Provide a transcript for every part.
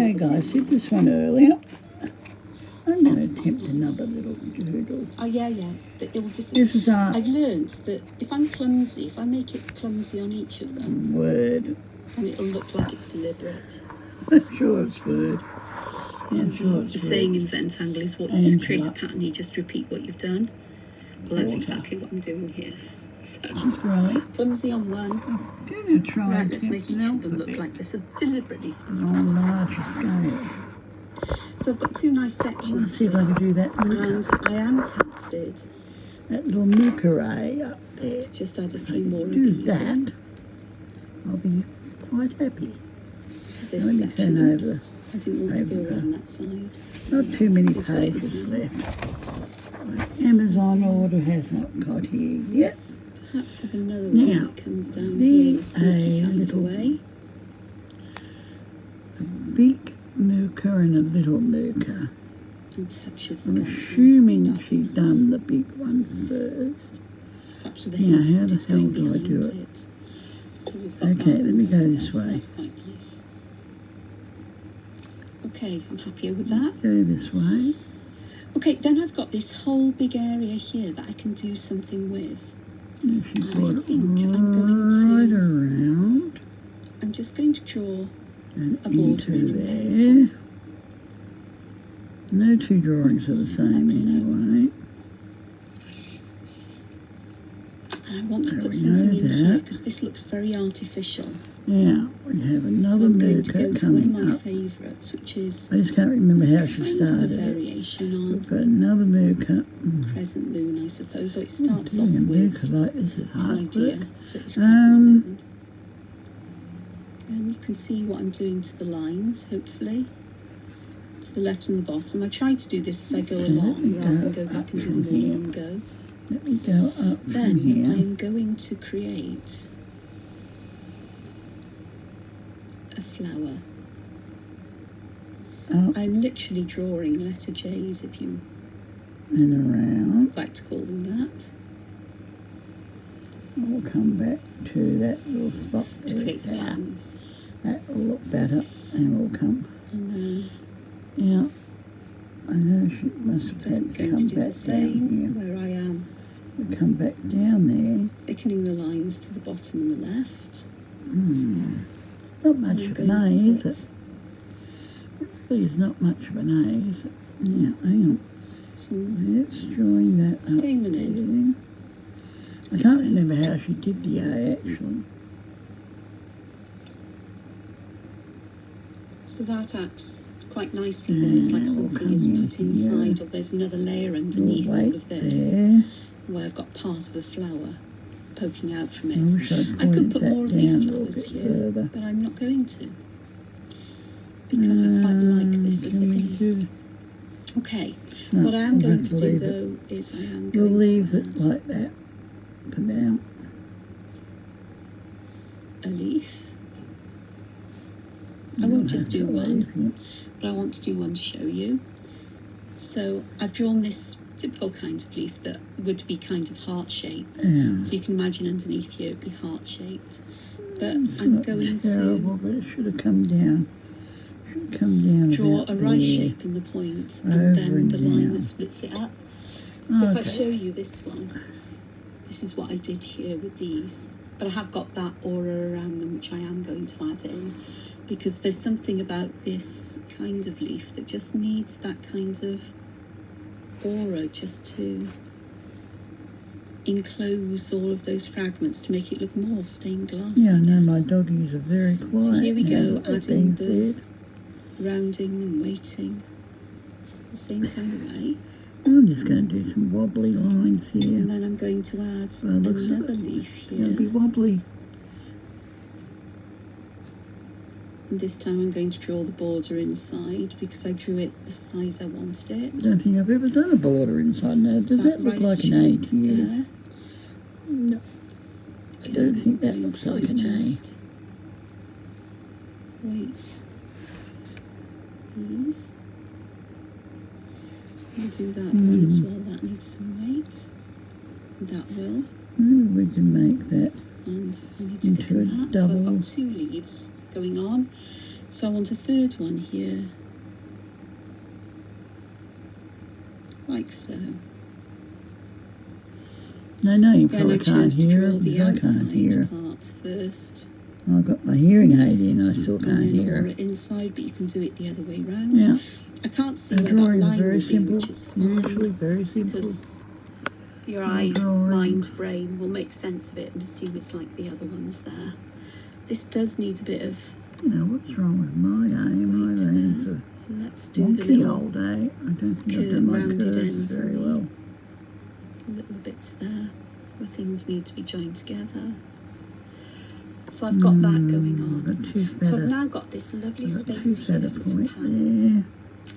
Okay guys, did this one earlier. I'm going to attempt another little doodle. Oh yeah. It will This is I've learned that if I'm clumsy, if I make it clumsy on each of them, Word. then it'll look like it's deliberate. I'm sure it's Word. I'm sure it's The saying in Zentangle is what you create a pattern, you just repeat what you've done. Well, that's exactly what I'm doing here. So, right. clumsy on one. I'm going to try right, let's make each of them look like this. So deliberately supposed to be. On larger scale. So I've got two nice sections. Let's see if I can do that. And I am tempted. That little mookeray up there. Just add a few more of do these that. in. I'll be quite happy. For this Let me section, turn oops, I didn't want to go around that side. Not too many This way pages is left. My Amazon order has not got here yet. Perhaps if another Now, one that comes down here in a sneaky kind of way. A big mooker and a little mooker. And touches the I'm bottom. assuming she's done the big one first. Perhaps with the Now, hints how that the it's hell going do I do behind it? it. So we've got Okay, that let me go there, this so way. that's quite nice. Okay, I'm happier with that. Go this way. Okay, then I've got this whole big area here that I can do something with. Now she brought it think I'm going right to- around I'm just going to draw and a border into in red. there. No two drawings are the same Like so. anyway. And I want to There put we something know in here that. because this looks very artificial. Now we have So another I'm going to mooker go to one of coming my up. favourites, which is I just can't remember how she kind of a started it. variation on We've got another mooker. Crescent Moon, I suppose. So it starts Doing a off with mooker like this is this hard idea work. that it's Crescent Moon. And you can see what I'm doing to the lines, hopefully. To the left and the bottom. I try to do this as I go along rather than go back and do them all in one go. Let me go up Then from here. I'm going to create a flower. Up I'm literally drawing letter J's, if you and around. like to call them that, We'll come back to that little spot to there. create the lines. That will look better and we'll come And then out. I know she must have I'm had to going come to do the back same down here. where I am We'll come back down there. thickening the lines to the bottom and the left. Not And much I'm of an going A, to is put it? It really is not much of an A, is it? Now, hang on. some Let's join that up stamen in. there. I can't remember how she did the A, actually. So that acts quite nicely then. It's like something is put inside, or there's another layer underneath all of this, there. where I've got part of a flower poking out from I it. wish I'd I could pointed put that more of these down a little flowers bit here, further. but I'm not going to, because I quite like this as Can it we is. do- Okay, No, what I am we'll going have to to do leave it. though is I am We'll going leave to it add like that for now. a leaf. I won't just do one, but I want to do one to show you. So I've drawn this typical kind of leaf that would be kind of heart-shaped. Yeah. So you can imagine underneath here it'd be heart-shaped. But It's I'm not going terrible, to but it should have come down. Should come down draw about a right there. shape in the point, Over and then and the line down. that splits it up. So if I Okay. show you this one, this is what I did here with these. But I have got that aura around them, which I am going to add in, because there's something about this kind of leaf that just needs that kind of aura just to enclose all of those fragments to make it look more stained glass. Yeah, I no, my guess. doggies are very quiet. So here we now go, that they've adding been the fed. rounding and weighting the same kind of way. I'm just going to do some wobbly lines here. And then I'm going to add Well, it looks another like leaf It'll be here. wobbly. And this time I'm going to draw the border inside because I drew it the size I wanted I it. don't think I've ever done a border inside now. Does that look rice like an A shape to you? there. No. I don't think that looks like an A. Just wait. These. I'll do that one as well. That needs some weight. That will. Maybe we can make that And I need to into thicken a that. So I've double. got two leaves going on. So I want a third one here, like so. No, you Then I probably can't choose to hear draw it the because I can't outside hear. part first. I've got my hearing aid in, I still And can't then hear. aura inside, but you can do it the other way round. Yeah. I can't see And where that drawing is line very will simple, be, which is fine, usually very simple. because your eye, mind, brain will make sense of it and assume it's like the other ones there. This does need a bit of... You know, what's wrong with my aim? My aim's a Let's do the wonky little old day. I don't think I've curve, done my rounded curves ends very and well. the little bits there where things need to be joined together. So I've got that going on. So I've now got this lovely space here for some panel.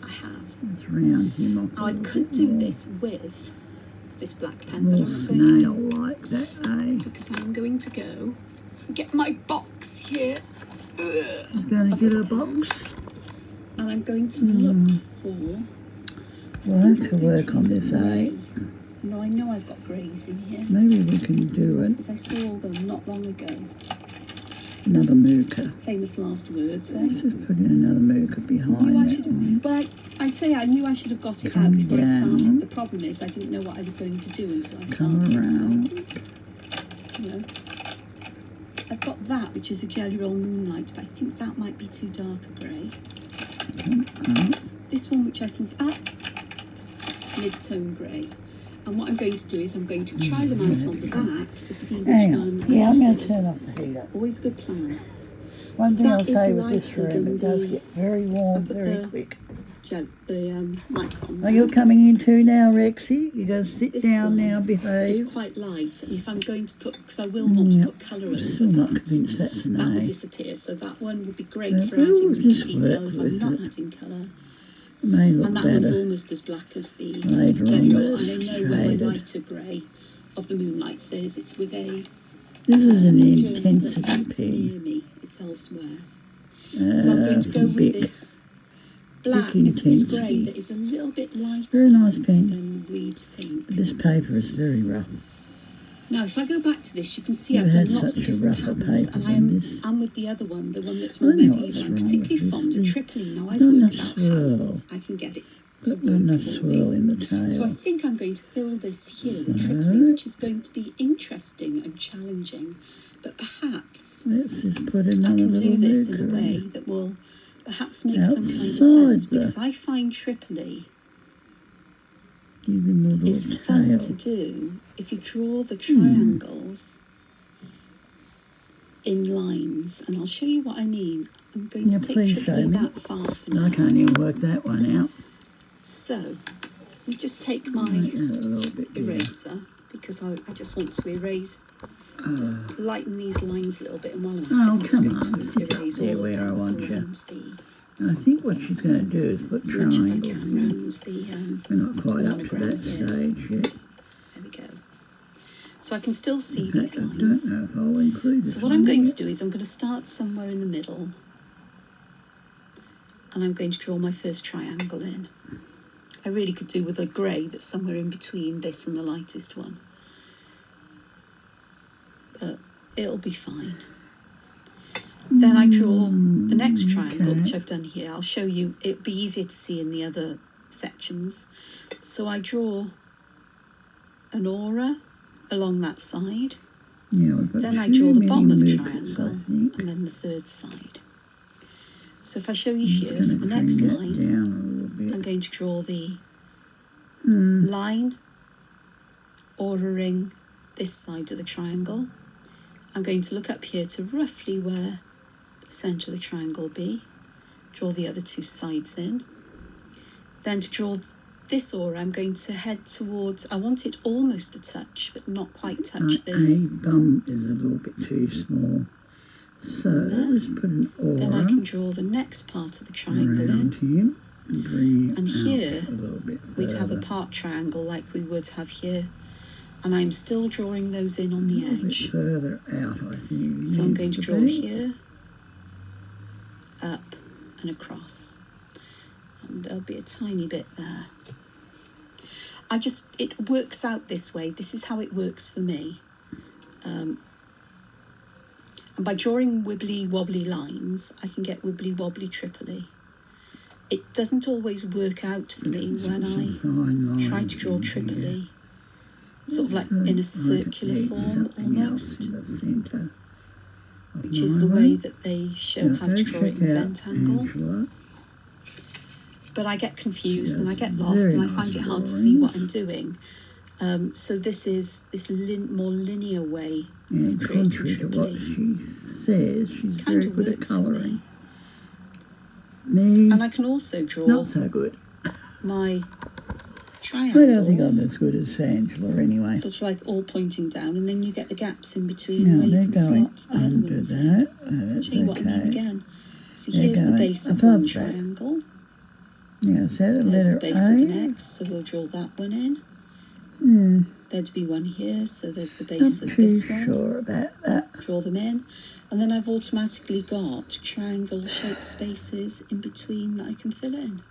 I have. It's round him off. Now I could do this with this black pen, but More I'm not going to, snail like that, eh? because I'm going to go and get my box here. You're going to get a box? And I'm going to look for... We'll have to work on this, eh? No, I know I've got greys in here. Maybe we can do it. Because I saw them not long ago. Another mooka. Famous last words, eh? Let's just put in another mooka behind that one. But I say I knew I should have got it out before I started. The problem is I didn't know what I was going to do until I started. Come around. So, you know, I've got that, which is a Jelly Roll Moonlight, but I think that might be too dark a grey. This one, which I think, mid-tone grey. And what I'm going to do is I'm going to try them out on the back to see which one. Yeah, I'm going to turn off the heater. Always a good plan. One thing that I'll is say with this lighter room, than it does the- get very warm very quick. The micron. Are you coming in too now, Rexy? You're going to sit This down one now, It's behave. quite light, and if I'm going to put, because I will want to put colour over Still not convinced that, that's an that will A. disappear. So that one would be great But for we'll adding just detail work if I'm with not it. adding colour. It may look And that one's better almost as black as the later on, general. but And I it's know where my shaded. lighter grey of the Moonlight says it's with a This is an journal that intensity isn't pen. near me. It's elsewhere. So I'm going to go with Bic. this black, Bic this grey intensity. that is a little bit lighter Very nice pen. than we'd think. This paper is very rough. Now, if I go back to this, you can see Never I've done had lots of such a different rougher patterns, paper and than this. I'm with the other one, the one that's I more don't know medieval. what's I'm wrong particularly with fond of this. tripling. Now, I've Not worked enough out swirl. how I can get it to Not work enough for swirl me. in the tail. So I think I'm going to fill this here with tripling, which is going to be interesting and challenging. But perhaps Let's just put I another can little do this in a mooka way in. that will perhaps make some kind of Outside sense, the- because I find triply Give him a is little fun tail. to do if you draw the triangles in lines, and I'll show you what I mean. I'm going Yeah, to take please show triply me. that far for I now. can't even work that one out. So we just take my Make that a little bit bigger. eraser, because I just want to erase, just lighten these lines a little bit, and while I'm at Oh, it, I'm just come going on. to Sit up erase there all where I of want that you. around the, I think what she's going to do is put as much as I triangles can in. around the We're not quite up to monogram that here. stage yet. There we go. So I can still see In these fact, I don't lines. know if I'll include this So what one I'm going yet. to do is I'm going to start somewhere in the middle, and I'm going to draw my first triangle in. I really could do with a grey that's somewhere in between this and the lightest one, but it'll be fine. Then I draw the next triangle, which I've done here. I'll show you, it'll be easier to see in the other sections. So I draw an aura along that side. Yeah, we've got Then I too draw the many bottom of the mookas, triangle, I think. and then the third side. So if I show you I'm here, just for going the to next bring that line, down a little bit. I'm going to draw the Hmm. line ordering this side of the triangle. I'm going to look up here to roughly where the centre of the triangle will be. Draw the other two sides in. Then to draw this aura, I'm going to head towards, I want it almost to touch, but not quite touch this. A bum is a little bit too small. So let's put an Then I aura can draw the next part of the triangle around in. him and bring it And out here a little bit We'd have a further. part triangle like we would have here. And I'm still drawing those in on A the little bit edge. further out, I think. So I'm needs going to draw be. here, up and across. And there'll be a tiny bit there. It works out this way. This is how it works for me. And by drawing wibbly wobbly lines, I can get wibbly wobbly triply. It doesn't always work out for me when I try to draw triply, sort of like in a circular form almost, which is the way that they show how to draw it in Zentangle. But I get confused and I get lost and I find it hard to see what I'm doing. So this is this more linear way of creating triply. Says she's kind very of good at works for colouring. me. And I can also draw Not so good. my I triangles. don't think I'm as good as Angela anyway. Sort of like all pointing down, and then you get the gaps in between No, where they're you can going slot the other under ones in. that. Oh, that's Show you what I mean okay. again. So They're here's the going base of above one that. triangle. Yeah, is that a There's letter the base A? of the next, so we'll draw that one in. Hmm. There'd be one here, so there's the Not base of too this one. sure about that. Draw them in. And then I've automatically got triangle shaped spaces in between that I can fill in.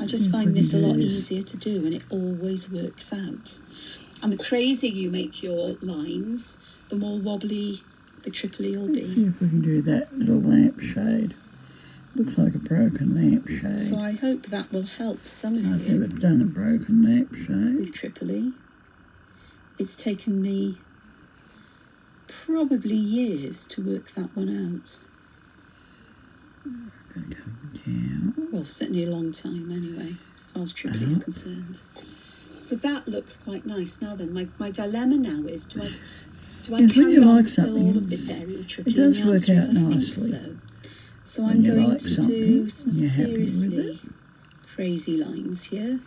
I just find this a lot easier to do, and it always works out. And the crazier you make your lines, the more wobbly the triply will Let's see be. if we can do that little lampshade. Looks like a broken lampshade. So I hope that will help some of I've you never done a broken lampshade. with triply. It's taken me probably years to work that one out. Gonna come down. Well, certainly a long time anyway, as far as triply is concerned. So that looks quite nice. Now then, my dilemma now is, do I Yes, when carry you on like and fill something, all of this area with triply? it does And the work answer is out I think nicely. so. So When I'm you going like to do some something, you're happy with seriously it. crazy lines here.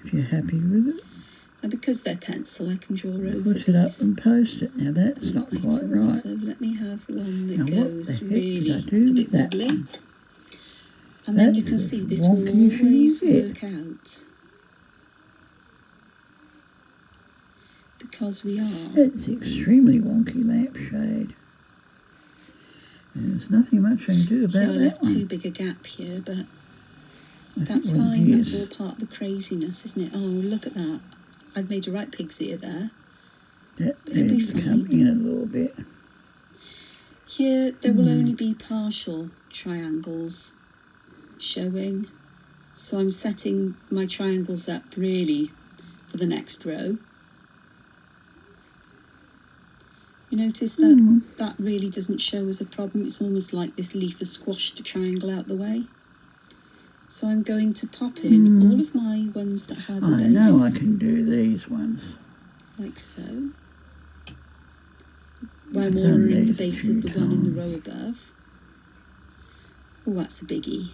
If you're happy with it, And because they're pencil, I can draw over put it up these and post it. Now that's not quite items. right. So let me have one that Now what goes the heck really did I do a with bit that wobbly. one? And then you That's can as see this will wonky as you always get. work out. Because we are. It's extremely wonky lampshade. There's nothing much I can do Yeah, I about that left too one. big a gap here, but I think that's what it fine. That's is- all part of the craziness, isn't it? Oh, look at that. I've made a right pig's ear there. That It'll be needs to come fine. in a little bit. Here, there will only be partial triangles showing. So I'm setting my triangles up really for the next row. You notice that that really doesn't show as a problem. It's almost like this leaf has squashed the triangle out the way. So I'm going to pop in all of my ones that have a I base, know I can do these ones. like so. Where I've more done are in the these a base few of the one in the times. row above. Oh, that's a biggie.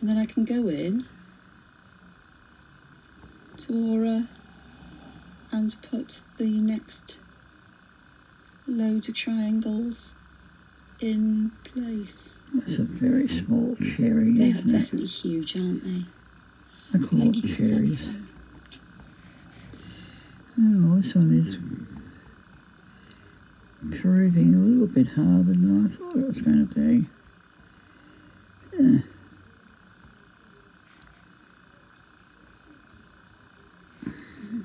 And then I can go in to Aura and put the next load of triangles in place. That's a very small cherry, They are isn't it? definitely huge, aren't they? I call Like them cute as cherries. anything. Oh, this one is proving a little bit harder than I thought it was going to be. Yeah.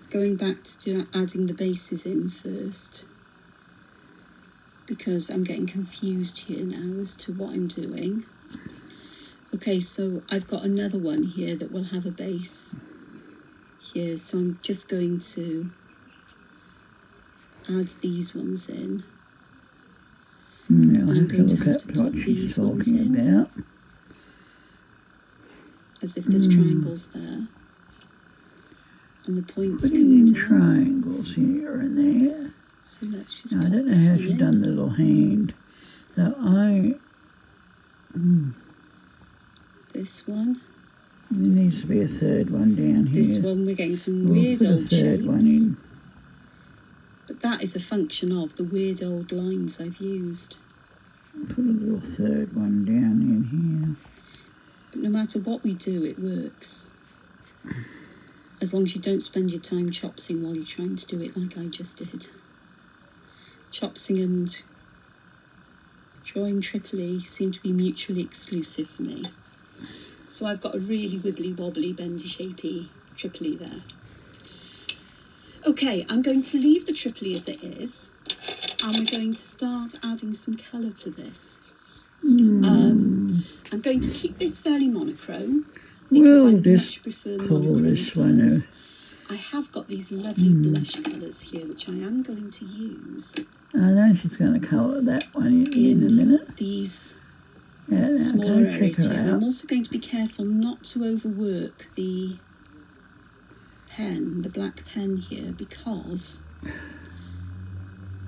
Going back to adding the bases in first, because I'm getting confused here now as to what I'm doing. Okay, so I've got another one here that will have a base here, so I'm just going to add these ones in. Now I'm I have to going to look have at to what pop she's these ones talking in. about. As if there's triangles there. And the points Putting coming in down. triangles here and there. So let's just Now, I pop don't know this how one she's in. done the little hand. So This one. there needs to be a third one down here. This one, we're getting some We'll weird put a old third shapes. one in. But that is a function of the weird old lines I've used. Put a little third one down in here. But no matter what we do, it works. As long as you don't spend your time chopsing while you're trying to do it like I just did. Chopsing and drawing triply seem to be mutually exclusive for me. So I've got a really wibbly wobbly bendy shapey triply there. Okay, I'm going to leave the triply as it is, and we're going to start adding some colour to this. I'm going to keep this fairly monochrome because I much prefer monochrome colours. I have got these lovely blush colours here, which I am going to use. I know she's going to colour that one in a minute. These smaller areas here. I'm also going to be careful not to overwork the pen, the black pen here, because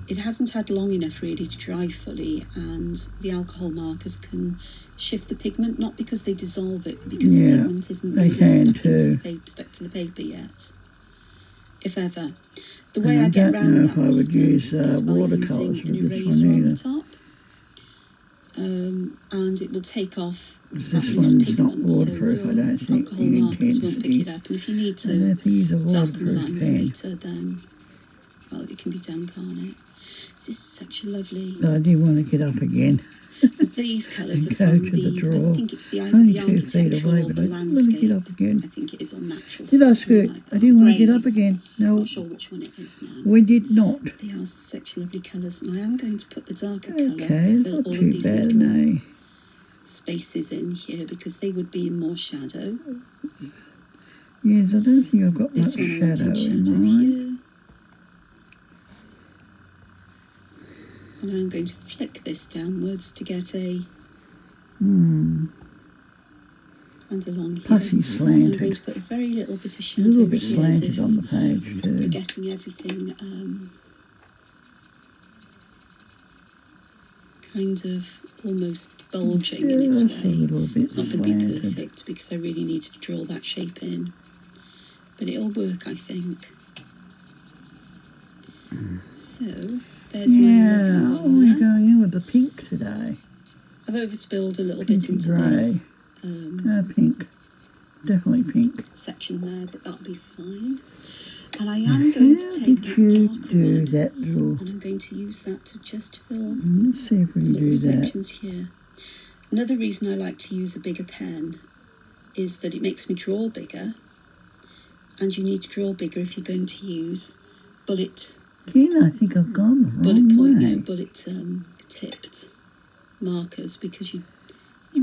it hasn't had long enough really to dry fully, and the alcohol markers can shift the pigment, not because they dissolve it, but because the pigment isn't really stuck to the paper yet, if ever. The way I get around that is by using an eraser on the top, and it will take off that loose pigment, so your alcohol markers won't pick it up. And if you need to darken the lines later, then, well, it can be done, can't it? This is such a lovely... I do want to get up again. These colours are from the drawer. I think it's the architectural or the landscape. Get up again. I think it is on natural. Did I scoot? Like I didn't want to get up again. No. I'm not sure which one it is now. We did not. They are such lovely colours, and I am going to put the darker colour to fill all of too these bad, little spaces in here, because they would be in more shadow. Yes, I don't think I've got This much one shadow in mine. here. And I'm going to flick this downwards to get a and along here. Pussy slanted. I'm going to put a very little bit of shadow A little bit here, slanted on the page for too. getting everything kind of almost bulging in its way. A little bit it's not going to be perfect because I really need to draw that shape in, but it'll work, I think. So there's my lovely one we're there. going in with the pink today. I've overspilled a little bit into grey. this Pink. Definitely pink. section there, but that'll be fine. And I am going to take that darker one, and I'm going to use that to just fill Let's see if we can little do that. sections here. Another reason I like to use a bigger pen is that it makes me draw bigger, and you need to draw bigger if you're going to use bullet Again, I think I've gone the wrong way. bullet tipped markers, because you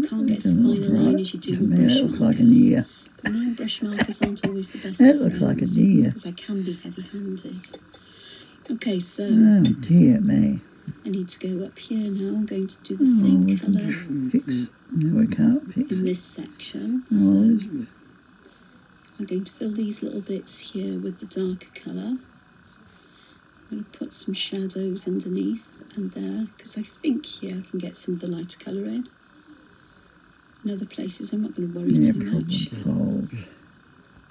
can't get as fine a line as you do with brush That looks markers. like a deer. And then brush markers aren't always the best. That looks like a deer. Because I can be heavy-handed. Okay, so Oh dear me. I need to go up here now. I'm going to do the same colour Fix. No, we can't fix in it. this section. Oh, So there's- I'm going to fill these little bits here with the darker colour. I'm going to put some shadows underneath and there, because I think here I can get some of the lighter colour in. In other places I'm not going to worry too problem much, solved.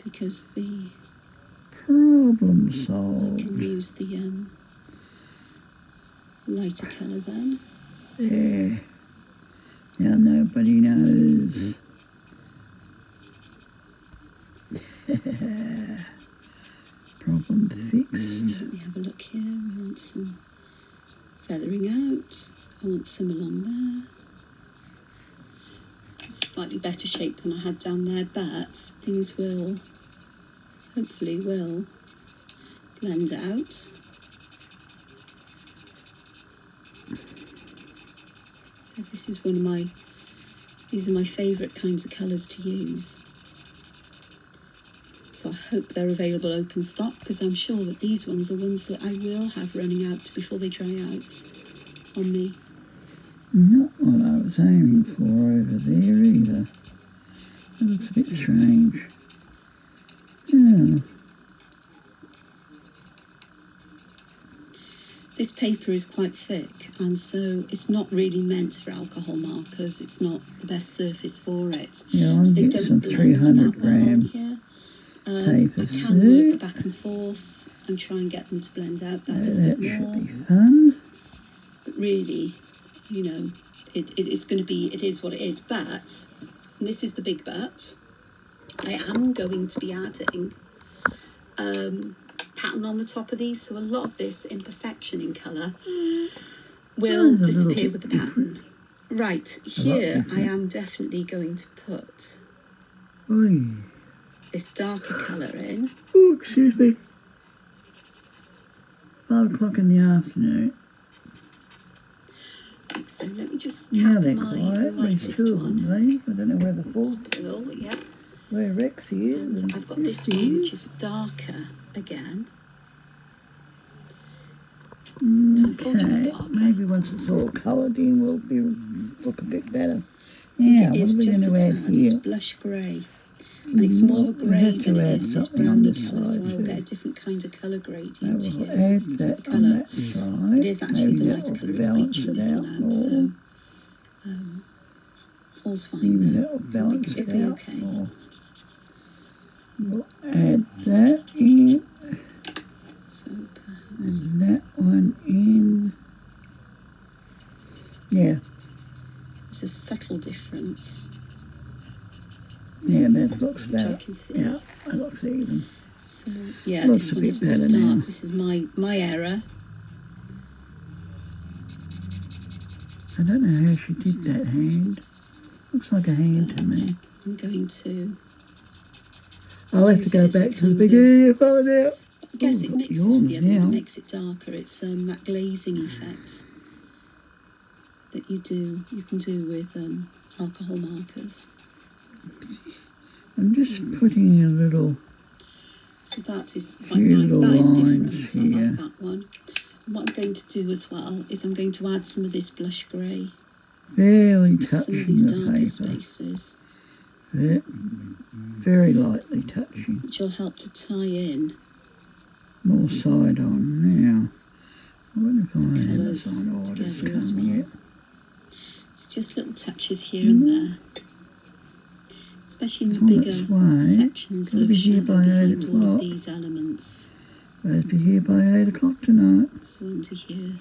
because the Problem I solved. can use the lighter colour then. There. Now nobody knows. Problem fixed. Let me have a look here. We want some feathering out. I want some along there. It's a slightly better shape than I had down there, but things will, hopefully will, blend out. So this is these are my favourite kinds of colours to use. So I hope they're available open stock, because I'm sure that these ones are ones that I will have running out before they dry out on me. Not what I was aiming for over there either. That looks a bit strange. Oh. This paper is quite thick, and so it's not really meant for alcohol markers. It's not the best surface for it. Yeah, I'm So they getting some don't blend 300 that well on gram here. paper. I can work back and forth and try and get them to blend out that little That bit should more. be fun. But really, you know, it is what it is. But, and this is the big but, I am going to be adding pattern on the top of these, so a lot of this imperfection in colour will disappear with the pattern. Right, here I am definitely going to put Oi. this darker colour in. Oh, excuse me. 5 o'clock in the afternoon. So let me just Now tap they're my quiet. There's lightest 2 of one. them, these. I don't know where the fourth, Cool, yeah. where Rexy is. And I've got this one, which is darker again. No, I thought it was Okay, darker. maybe once it's all coloured in, we'll look a bit better. Now, what are we going to add It's here? blush grey. And it's more of a We grey have than to it add is this something on browny this colour, so side I'll get a too. different kind of colour gradient So we'll here. add with that the on colour. that side. It is actually Maybe the that lighter will colour, it's balance bleaching it this out one out, more. so all's fine Maybe now. that will balance It'll it be out okay. more. We'll add that in, So and that one in. Yeah, it's a subtle difference, yeah, that looks which I better. can see. Yeah, that looks even. So yeah, Looks this a one bit isn't as better dark. now. This is my error. I don't know how she did that hand. Looks like a hand to me. I'm going to. I'll have to use go it as a back to the kind beginning and find out. I guess Ooh, it got mixes yawns with the other one. now. It makes it darker. It's that glazing effect that you can do with alcohol markers. I'm just putting a little So that is quite few nice. little That is lines different. I here. like that one. And what I'm going to do as well is I'm going to add some of this blush grey, Barely some of touching these the darker paper. spaces, Very lightly touching. which will help to tie in More side on now. I wonder if I have colours this on orders together as come well. yet. It's just little touches here and there, especially in the It's on bigger its way. sections Gotta of be here shadow by 8 behind all of o'clock. these elements. I'll be here by 8 o'clock tonight. So under here.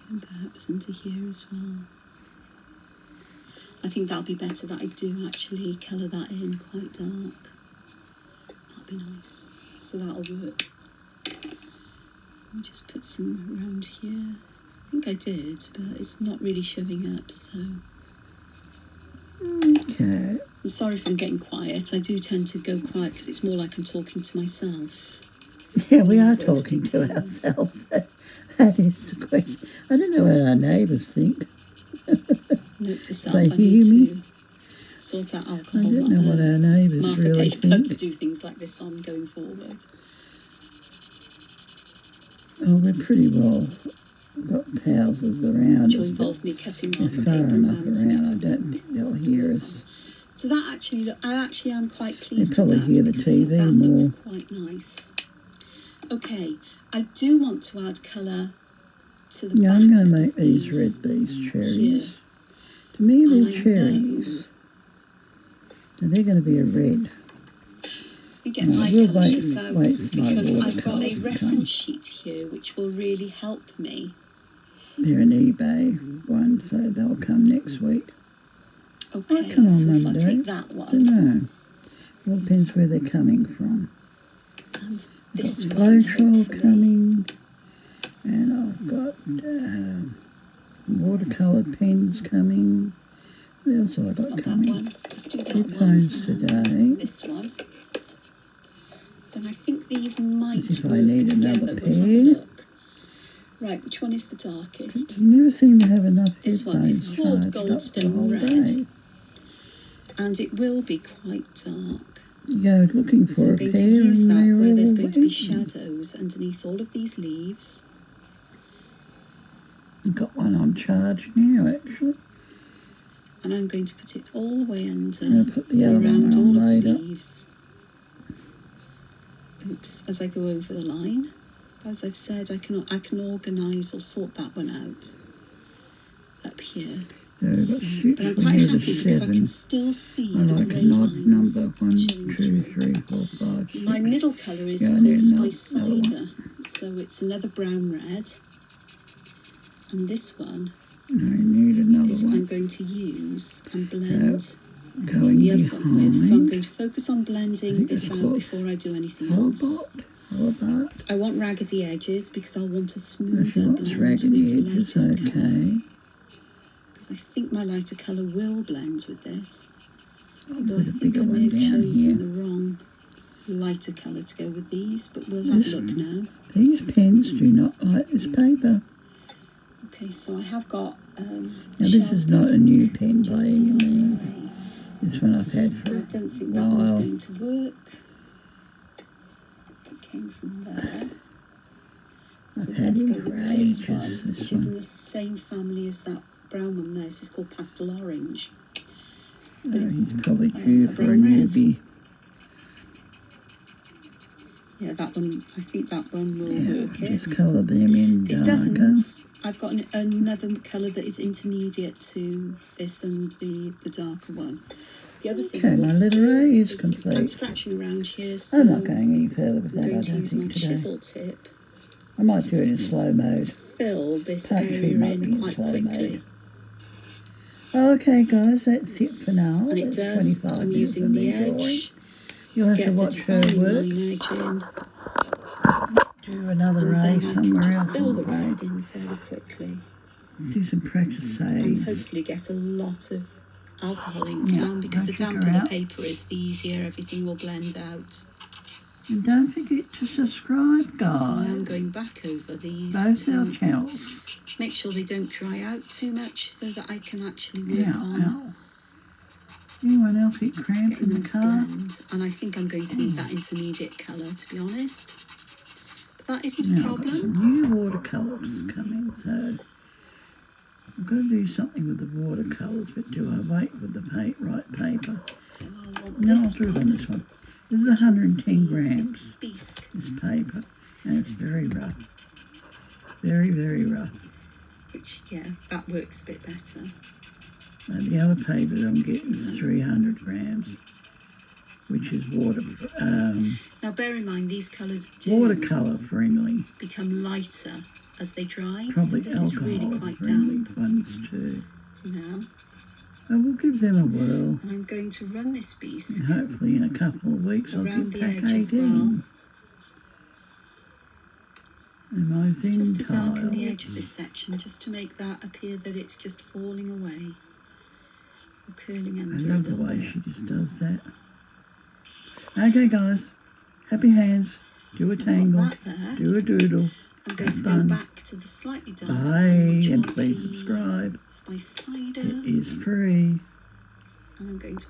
And perhaps into here as well. I think that'll be better that I do actually colour that in quite dark. That'll be nice. So that'll work. I'll just put some around here. I think I did, but it's not really showing up, so. Okay. I'm sorry if I'm getting quiet. I do tend to go quiet because it's more like I'm talking to myself. Yeah, we are talking to ourselves. That is the question. I don't know what our neighbours think. Note to self, They I need hear me. to sort out I alcohol don't know what our neighbours marker really paper think. to do things like this on going forward. Oh, we're pretty well got houses around Which will us, involve me cutting but marker they're far paper enough around. around. I don't think they'll hear us. So that actually, I actually am quite pleased They probably with that. hear the because I think TV that more. looks quite nice. Okay, I do want to add colour to the Yeah, back I'm going to of make these red, these here. cherries. To me, And they're I cherries. And they're going to be a red. Let me get No, my we'll colour wait- sheet out wait for my because I've got a watercolours to come. reference sheet here which will really help me. They're an eBay one, so they'll come next week. Okay, come on, so if I Monday. take that I don't one know. All depends where they're coming from. and I've this got one, Floetrol hopefully. coming, and I've got watercolour pens coming. What else have I got Not that coming? one. Let's do that Headphones one. today. This one. Then I think these might As if I work need together. another We'll have a pair. look. Right, which one is the darkest? You never seem to have enough This one is headphones called charged up for the Goldstone whole Red. day. And it will be quite dark. You go looking So for I'm a going pair to use and that they're where there's all going to be eaten. shadows underneath all of these leaves. I've got one on charge now, actually. And I'm going to put it all the way under I'll put the other one around on all of later. the leaves. Oops, as I go over the line. As I've said, I can organise or sort that one out up here. So we've got 6, But I'm we quite need a happy because I 7. can still see I the like grey an odd lines number. 1, showing 2, through. 3, 4, 5, 6. My middle colour is Yeah, I called need Spice another one. Cider. So it's another brown red. And this one I need another is I'm one. going to use and blend Going the other one with. So I'm behind. going to focus on I blending think this it's out called before I do anything else. Hobart. I want raggedy edges because I want a If smoother she wants blend raggedy with the edges, lightest colour. okay. Because I think my lighter colour will blend with this. I'll Although I put a think bigger I may one have down chosen here. the wrong. lighter colour to go with these, but we'll have a look now. These pens do not like this paper. Okay, so I have got... Now this is not a new pen by any means. Right. This one I've had for I a don't think that one's while. going to work. It came from there. So I've had let's him go for with this one, ages, which is in the same family as that brown one there. This is called Pastel Orange. But He's probably due for a brown red. newbie. Yeah, that one, I think that one will Yeah, work. just colour them in If it darker. doesn't, I've got another colour that is intermediate to this and the darker one. The other thing Okay, I my want to letter do A is I'm complete. scratching around here, so I'm not going any further with I'm that, I going to don't use my think today. chisel tip I might do it in slow mode. to fill this Part 2 area might be in in quite slow quickly. mode. Okay guys, that's it for now. And it That's does, 25 I'm minutes using of the me drawing. edge You'll to have to get the watch her defining work. line edge in, Do another and A then I can somewhere just else fill on the the rest page. in fairly quickly. Do some practice And saves. hopefully get a lot of alcohol ink Yeah, down, because the don't damper sugar the out. paper is, the easier everything will blend out. And don't forget to subscribe, guys. So I am going back over these Both our to channels. make sure they don't dry out too much, so that I can actually work on Ow. Anyone else get cramped getting in them the to car? blend. And I think I'm going to need that intermediate colour, to be honest. But that isn't a Now I've got some problem. new watercolours coming, so I'm going to do something with the watercolours, but do I wait with the right paper? So I'll want No, I'll this do it one. on this one. This is 110 grams, This bisque, this paper, and it's very rough. Very, very rough. which, yeah, that works a bit better. And the other paper that I'm getting is 300 grams, which is Now bear in mind, these colours do watercolour friendly. become lighter as they dry. Probably so this is really alcohol quite friendly damp ones too. now. And we'll give them a whirl. And I'm going to run this bisque And hopefully in a couple of weeks I'll around get the pack edge as 18. well, And my thin just to darken the tile. edge of this section, just to make that appear that it's just falling away, or curling I under a love the little way bit. she just does that. Okay guys, happy hands. Do a So I've got tangle, that there. do a doodle. I'm going to go Fun. back to the slightly darker one, Bye, which and was please the subscribe. spice cider, It is free. and I'm going to